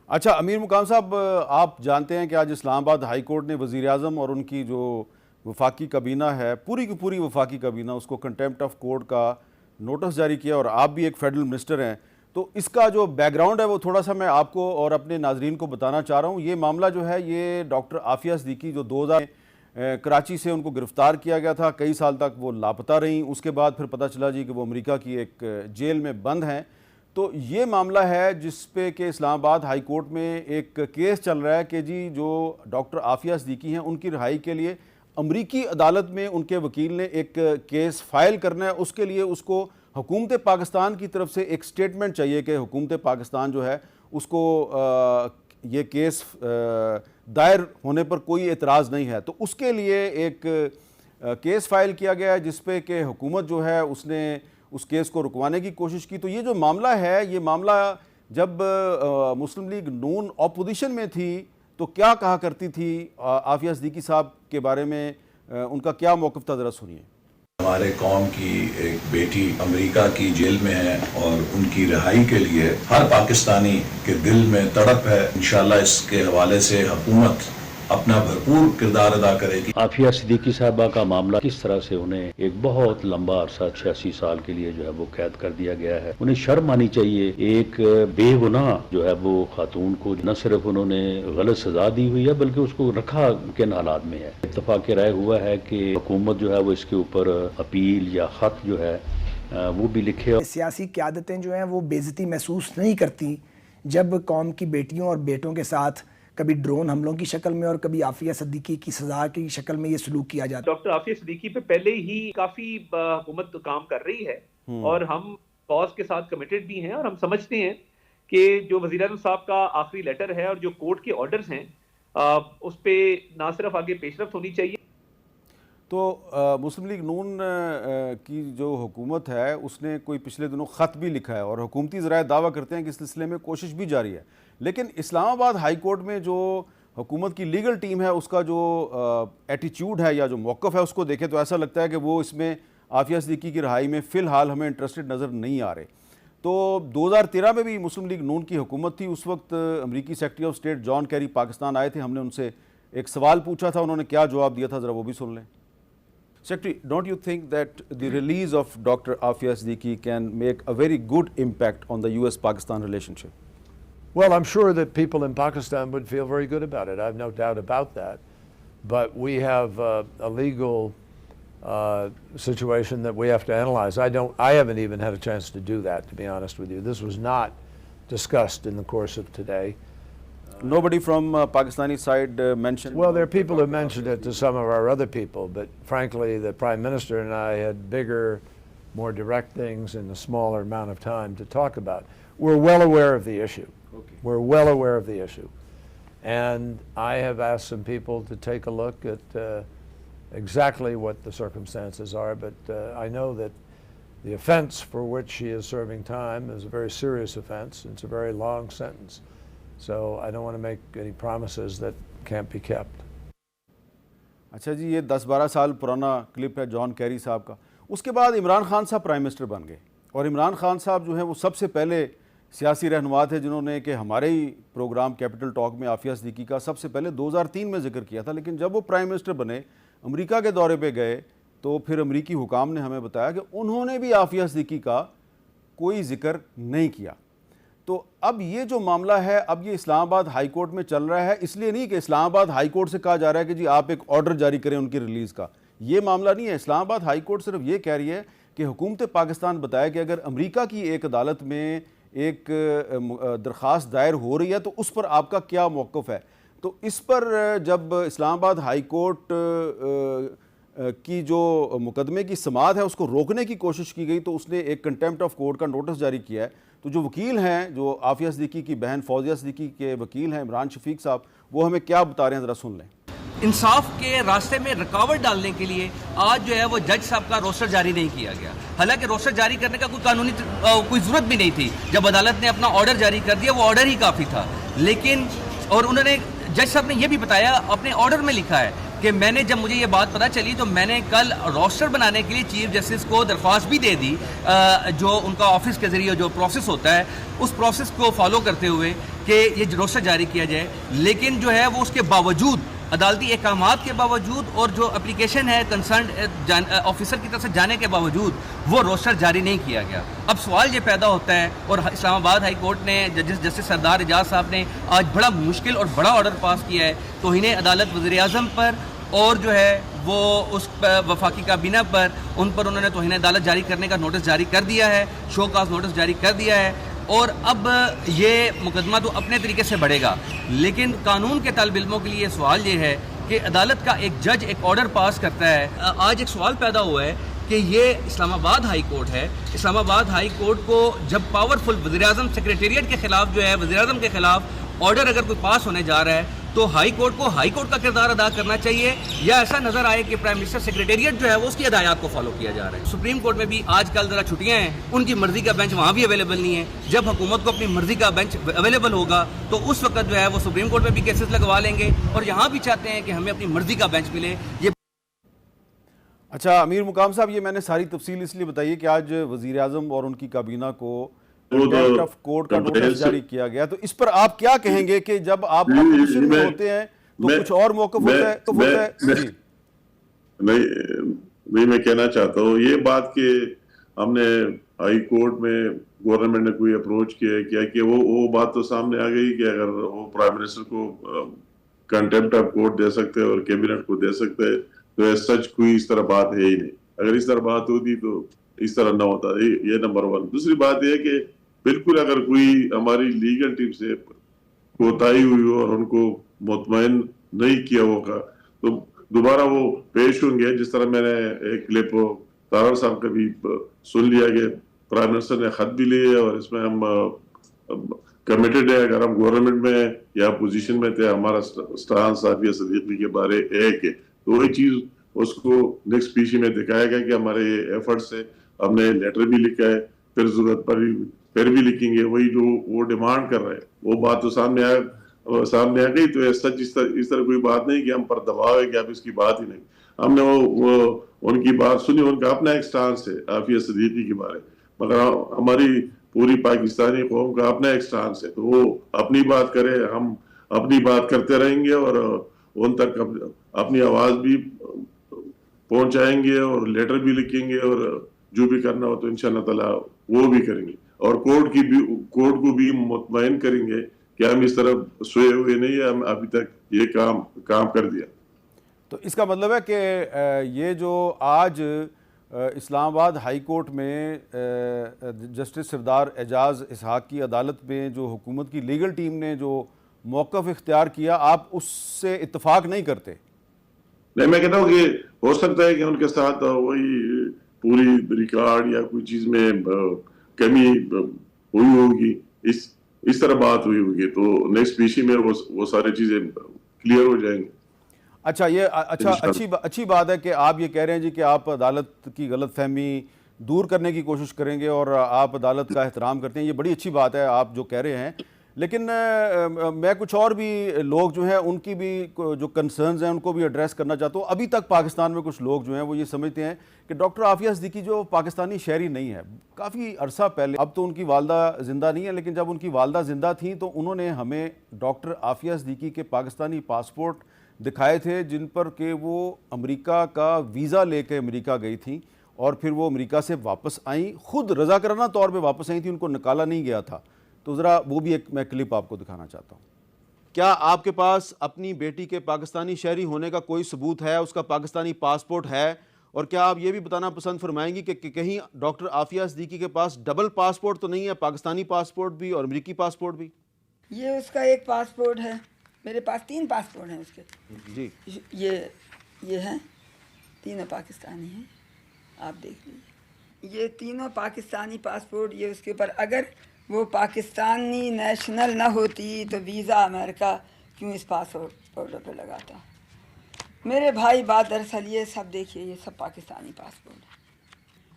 अच्छा अमीर मुकाम साहब, आप जानते हैं कि आज इस्लामाबाद हाई कोर्ट ने वज़ीर आज़म और उनकी जो वफाकी काबीना है, पूरी की पूरी वफाकी काबीना, उसको कंटेम्प्ट ऑफ कोर्ट का नोटिस जारी किया और आप भी एक फेडरल मिनिस्टर हैं, तो इसका जो बैकग्राउंड है वो थोड़ा सा मैं आपको और अपने नाजरीन को बताना चाह रहा हूँ। ये मामला जो है ये डॉक्टर आफिया सिद्दीकी जो 2000 कराची से उनको गिरफ़्तार किया गया था, कई साल तक वो लापता रहीं, उसके बाद फिर पता चला जी कि वो अमेरिका की एक जेल में बंद हैं। तो ये मामला है जिस पे कि इस्लामाबाद हाई कोर्ट में एक केस चल रहा है कि जी जो डॉक्टर आफिया सिद्दीकी हैं उनकी रिहाई के लिए अमरीकी अदालत में उनके वकील ने एक केस फाइल करना है। उसके लिए उसको हुकूमत पाकिस्तान की तरफ से एक स्टेटमेंट चाहिए कि हुकूमत पाकिस्तान जो है उसको ये केस दायर होने पर कोई एतराज़ नहीं है। तो उसके लिए एक केस फाइल किया गया है जिस पे कि हुकूमत जो है उसने उस केस को रुकवाने की कोशिश की। तो ये जो मामला है, ये मामला जब मुस्लिम लीग नून अपोजिशन में थी तो क्या कहा करती थी आफिया सिद्दीकी साहब के बारे में, उनका क्या मौक़िफ़ था, ज़रा सुनिए। हमारे कौम की एक बेटी अमेरिका की जेल में है और उनकी रिहाई के लिए हर पाकिस्तानी के दिल में तड़प है। इंशाल्लाह इसके हवाले से हुकूमत अपना भरपूर किरदार अदा करेगी। आफिया सिद्दीकी साहबा का मामला किस तरह से उन्हें एक बहुत लंबा अरसा 86 साल के लिए जो है वो कैद कर दिया गया है। उन्हें शर्म आनी चाहिए। एक बेगुनाह जो है वो खातून को न सिर्फ उन्होंने गलत सजा दी हुई है बल्कि उसको रखा किन हालात में है। इत्तफाक राय हुआ है कि हुकूमत जो है वो इसके ऊपर अपील या खत जो है वो भी लिखे। सियासी क़यादतें जो हैं वो बेइज्जती महसूस नहीं करती जब कौम की बेटियों और बेटों के साथ कभी ड्रोन हमलों की शक्ल में और कभी आफिया सिद्दीकी की सजा की शक्ल में ये सलूक किया जाता है। डॉक्टर आफिया सिद्दीकी पे पहले ही काफी हुकूमत काम कर रही है और हम कॉज के साथ कमिटेड भी हैं और हम समझते हैं कि जो वज़ीर-ए-आज़म साहब का आखिरी लेटर है और जो कोर्ट के ऑर्डर्स हैं उस पे ना सिर्फ आगे पेशरफ्त होनी चाहिए। तो मुस्लिम लीग नून की जो हुकूमत है उसने कोई पिछले दिनों ख़त भी लिखा है और हुकूमती ज़राए दावा करते हैं कि इस सिलसिले में कोशिश भी जारी है। लेकिन इस्लामाबाद हाई कोर्ट में जो हुकूमत की लीगल टीम है उसका जो एटीट्यूड है या जो मौक़िफ़ है उसको देखें तो ऐसा लगता है कि वो इसमें आफिया सिद्दीकी की रिहाई में फ़िलहाल हमें इंटरेस्टेड नज़र नहीं आ रहे। तो 2013 में भी मुस्लिम लीग नून की हुकूमत थी, उस वक्त अमरीकी secretary of state John Kerry Pakistan आए थे। हमने उनसे एक सवाल पूछा था, उन्होंने क्या जवाब दिया था, ज़रा वो भी सुन लें। Secretary, don't you think that the release of Dr. Afia Siddiqui can make a very good impact on the US-Pakistan relationship? Well, I'm sure that people in Pakistan would feel very good about it. I have no doubt about that. But we have a legal situation that we have to analyze. I haven't even had a chance to do that, to be honest with you. This was not discussed in the course of today. Nobody from Pakistani side mentioned. Well, there are people who mentioned it to some of our other people, but frankly, the Prime Minister and I had bigger, more direct things in a smaller amount of time to talk about. We're well aware of the issue. Okay. We're well aware of the issue. And I have asked some people to take a look at exactly what the circumstances are, but I know that the offense for which she is serving time is a very serious offense. It's a very long sentence. So I don't want to make any promises that can't be kept. अच्छा जी, ये 10-12 साल पुराना clip है John Kerry साहब का। उसके बाद इमरान खान साहब प्राइम मिनिस्टर बन गए और इमरान खान साहब जो है वो सबसे पहले सियासी रहनुमा थे जिन्होंने कि हमारे ही प्रोग्राम कैपिटल टॉक में आफिया सिद्दीकी का सबसे पहले 2003 में जिक्र किया था। लेकिन जब वो प्राइम मिनिस्टर बने, अमेरिका के दौरे पे गए, तो फिर अमेरिकी हुकाम ने हमें बताया कि उन्होंने भी आफिया सिद्दीकी का कोई जिक्र नहीं किया। तो अब ये जो मामला है, अब ये इस्लामाबाद हाई कोर्ट में चल रहा है, इसलिए नहीं कि इस्लामाबाद हाई कोर्ट से कहा जा रहा है कि जी आप एक ऑर्डर जारी करें उनकी रिलीज़ का, ये मामला नहीं है। इस्लामाबाद हाई कोर्ट सिर्फ ये कह रही है कि हुकूमत पाकिस्तान बताया कि अगर अमेरिका की एक अदालत में एक दरख्वास्त दायर हो रही है तो उस पर आपका क्या मौक़िफ़ है। तो इस पर जब इस्लामाबाद हाई कोर्ट की जो मुकदमे की समाअत है उसको रोकने की कोशिश की गई तो उसने एक कंटेम्प्ट ऑफ कोर्ट का नोटिस जारी किया है। तो जो वकील हैं, जो आफिया सिद्दीकी की बहन फौजिया सिद्दीकी के वकील हैं इमरान शफीक साहब, वो हमें क्या बता रहे हैं, ज़रा सुन लें। इंसाफ के रास्ते में रुकावट डालने के लिए आज जो है वो जज साहब का रोस्टर जारी नहीं किया गया। हालांकि रोस्टर जारी करने का कोई कानूनी कोई ज़रूरत भी नहीं थी। जब अदालत ने अपना ऑर्डर जारी कर दिया वो ऑर्डर ही काफ़ी था। लेकिन और उन्होंने जज साहब ने यह भी बताया, अपने ऑर्डर में लिखा है कि मैंने जब मुझे ये बात पता चली तो मैंने कल रोस्टर बनाने के लिए चीफ जस्टिस को दरख्वास्त भी दे दी, जो उनका ऑफिस के ज़रिए जो प्रोसेस होता है उस प्रोसेस को फॉलो करते हुए कि ये रोस्टर जारी किया जाए। लेकिन जो है वो उसके बावजूद, अदालती अहकामात के बावजूद और जो एप्लीकेशन है कंसर्न ऑफिसर की तरफ से जाने के बावजूद वो रोस्टर जारी नहीं किया गया। अब सवाल ये पैदा होता है, और इस्लामाबाद हाई कोर्ट ने जस्टिस सरदार एजाज साहब ने आज बड़ा मुश्किल और बड़ा ऑर्डर पास किया है तौहीन अदालत वज़ीर आज़म पर, और जो है वो उस वफाकी काबीना पर, उन पर उन्होंने तौहीन अदालत जारी करने का नोटिस जारी कर दिया है, शो काज नोटिस जारी कर दिया है। और अब ये मुकदमा तो अपने तरीके से बढ़ेगा, लेकिन कानून के तालिब इल्मों के लिए सवाल ये है कि अदालत का एक जज एक ऑर्डर पास करता है। आज एक सवाल पैदा हुआ है कि ये इस्लामाबाद हाई कोर्ट है, इस्लामाबाद हाई कोर्ट को जब पावरफुल वज़ीर आज़म सेक्रेटेरिएट के खिलाफ जो है वज़ीर आज़म के खिलाफ ऑर्डर अगर कोई पास होने जा रहा है तो हाई कोर्ट को हाई कोर्ट का किरदार अदा करना चाहिए, या ऐसा नजर आए कि प्राइम मिनिस्टर सेक्रेटेरिएट जो है वो उसकी हिदायत को फॉलो किया जा रहा है। सुप्रीम कोर्ट में भी आजकल जरा छुट्टियां हैं, उनकी मर्जी का बेंच वहां भी अवेलेबल नहीं है। जब हुकूमत को अपनी मर्जी का बेंच अवेलेबल होगा तो उस वक्त जो है वो सुप्रीम कोर्ट में भी केसेस लगवा लेंगे, और यहाँ भी चाहते हैं कि हमें अपनी मर्जी का बेंच मिले। ये अच्छा अमीर मुकाम साहब, ये मैंने सारी तफसील इसलिए बताई है कि आज वज़ीर आज़म और उनकी काबीना को कंटेम्प्ट ऑफ कोर्ट का नोटिस जारी किया गया, तो इस पर आप क्या कहेंगे कि जब आप अपोजिशन में होते हैं तो कुछ और मौक़िफ़ होता है? तो होता है जी नहीं, मैं कहना चाहता हूँ ये बात कि हमने हाई कोर्ट में गवर्नमेंट ने कोई अप्रोच किया कि वो बात तो सामने आ गई कि अगर वो प्राइम मिनिस्टर को कंटेम्प्ट ऑफ कोर्ट दे सकते हैं और कैबिनेट को दे सकते हैं, तो सच कोई इस तरह बात है ही नहीं। अगर इस तरह बात होती तो इस तरह ना होता। ये नंबर वन। दूसरी बात यह कि बिल्कुल अगर कोई हमारी लीगल टीम से कोताही हुई हो और उनको मुतमईन नहीं किया होगा तो दोबारा वो पेश होंगे। जिस तरह मैंने एक क्लिप तारड़ साहब का भी सुन लिया कि प्राइम मिनिस्टर ने खत भी लिए और इसमें हम कमिटेड है। अगर हम गवर्नमेंट में या पोजीशन में थे, हमारा स्टांस आफिया सिद्दीकी के बारे एक है, तो वही चीज उसको नेक्स्ट पीसी में दिखाया गया कि हमारे ये एफर्ट्स है। हमने लेटर भी लिखा है, फिर जरूरत पर फिर भी लिखेंगे। वही जो वो डिमांड कर रहे हैं वो बात तो सामने आ गई। तो सच इस तरह कोई बात नहीं कि हम पर दबाव है कि आप इसकी बात ही नहीं। हमने वो उनकी बात सुनी, उनका अपना एक स्टांस है आफिया सिद्दीकी के बारे, मगर हमारी पूरी पाकिस्तानी कौम का अपना एक स्टांस है। तो वो अपनी बात करे, हम अपनी बात करते रहेंगे और उन तक अपनी आवाज भी पहुंचाएंगे और लेटर भी लिखेंगे और जो भी करना हो तो इंशाअल्लाह ताला वो भी करेंगे। और कोर्ट को भी मुतमईन करेंगे कि हम इस तरह सोए हुए नहीं है, हम अभी तक ये काम कर दिया। तो इसका मतलब है कि ये जो आज इस्लामाबाद हाई कोर्ट में जस्टिस सरदार एजाज इसहाक की अदालत में जो हुकूमत की लीगल टीम ने जो मौक़िफ़ इख्तियार किया, आप उससे इत्तफाक नहीं करते? नहीं, मैं कहता हूँ कि हो सकता है कि उनके साथ वही पूरी रिकॉर्ड या कोई चीज में कमी हुई होगी, इस तरह बात हुई होगी, तो नेक्स्ट पीसी में वो सारी चीजें क्लियर हो जाएंगी। अच्छा, ये अच्छी बात है कि आप ये कह रहे हैं जी कि आप अदालत की गलतफहमी दूर करने की कोशिश करेंगे और आप अदालत का एहतराम करते हैं। ये बड़ी अच्छी बात है आप जो कह रहे हैं, लेकिन मैं कुछ और भी लोग जो हैं उनकी भी जो कंसर्न्स हैं उनको भी एड्रेस करना चाहता हूँ। अभी तक पाकिस्तान में कुछ लोग जो हैं वो ये समझते हैं कि डॉक्टर आफिया सिद्दीकी जो पाकिस्तानी शहरी नहीं है। काफ़ी अरसा पहले, अब तो उनकी वालदा ज़िंदा नहीं है, लेकिन जब उनकी वालदा ज़िंदा थी तो उन्होंने हमें डॉक्टर आफिया सिद्दीकी के पाकिस्तानी पासपोर्ट दिखाए थे जिन पर कि वो अमेरिका का वीज़ा लेके अमेरिका गई थी और फिर वो अमेरिका से वापस आई, खुद रज़ाकराना तौर पे वापस आई थी, उनको निकाला नहीं गया था। तो ज़रा वो भी एक मैं क्लिप आपको दिखाना चाहता हूँ। क्या आपके पास अपनी बेटी के पाकिस्तानी शहरी होने का कोई सबूत है, उसका पाकिस्तानी पासपोर्ट है? और क्या आप ये भी बताना पसंद फरमाएंगी कि कहीं डॉक्टर आफिया सिद्दीकी के पास डबल पासपोर्ट तो नहीं है, पाकिस्तानी पासपोर्ट भी और अमेरिकी पासपोर्ट भी? ये उसका एक पासपोर्ट है, मेरे पास 3 पासपोर्ट हैं उसके जी। ये हैं, तीनों पाकिस्तानी हैं, आप देख लीजिए। ये तीनों पाकिस्तानी पासपोर्ट, ये उसके ऊपर अगर वो पाकिस्तानी नेशनल ना होती तो वीज़ा अमेरिका क्यों इस पासपोर्ट पे लगाता। मेरे भाई बात दरअसल ये सब देखिए, ये सब पाकिस्तानी पासपोर्ट है।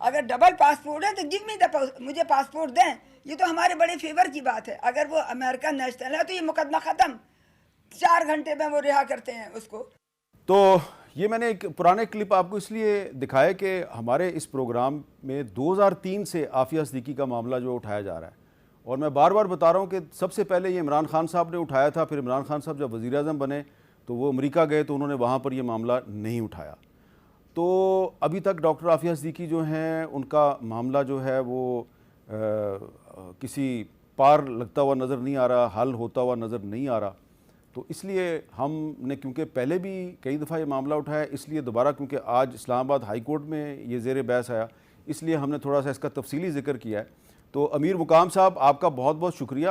अगर डबल पासपोर्ट है तो गिव मी द, मुझे पासपोर्ट दें। ये तो हमारे बड़े फेवर की बात है। अगर वो अमेरिकन नेशनल है तो ये मुकदमा ख़त्म, 4 घंटे में वो रिहा करते हैं उसको। तो ये मैंने एक पुराने क्लिप आपको इसलिए दिखाया कि हमारे इस प्रोग्राम में 2003 से आफिया सिद्दीकी का मामला जो उठाया जा रहा है, और मैं बार बार बता रहा हूँ कि सबसे पहले ये इमरान खान साहब ने उठाया था, फिर इमरान खान साहब जब वज़ीर आज़म बने तो वो अमेरिका गए तो उन्होंने वहाँ पर ये मामला नहीं उठाया। तो अभी तक डॉक्टर आफिया सिद्दीकी जो हैं उनका मामला जो है वो किसी पार लगता हुआ नज़र नहीं आ रहा, हल होता हुआ नज़र नहीं आ रहा। तो इसलिए हमने, क्योंकि पहले भी कई दफ़ा ये मामला उठाया, इसलिए दोबारा, क्योंकि आज इस्लामाबाद हाई कोर्ट में ये ज़ेर बहस आया, इसलिए हमने थोड़ा सा इसका तफसीली ज़िक्र किया है। तो अमीर मुकाम साहब, आपका बहुत बहुत शुक्रिया।